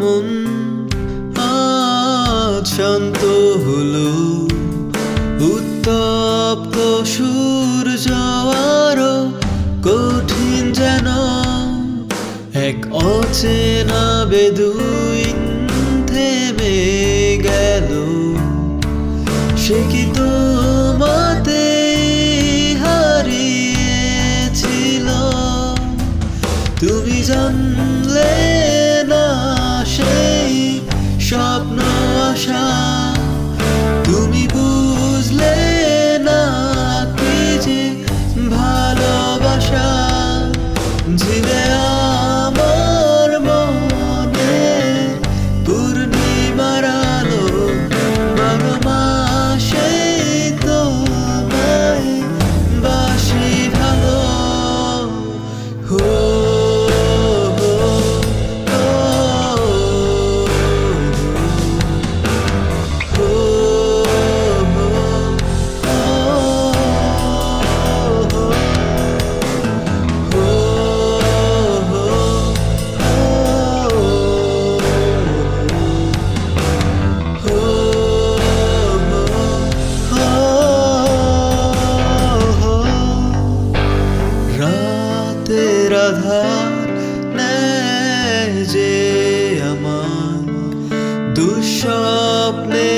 মন আজ শান্ত হলো, উত্তপ্ত সূর্য আরো কঠিন যেন এক অচেনা বেদুইন থেমে গেল। সে কি তোমাতে হারিয়েছিল? তুমি জানলে না সেই স্বপ্ন আশা, তুমি বুঝলে না কি যে ভালোবাসা। ঝিলে আমার মনে পূর্ণিমার আলো, বারো মাসে তোমায় বাসি ভালো। হো রাতের আধার নেয় যে আমার দুঃস্বপ্নে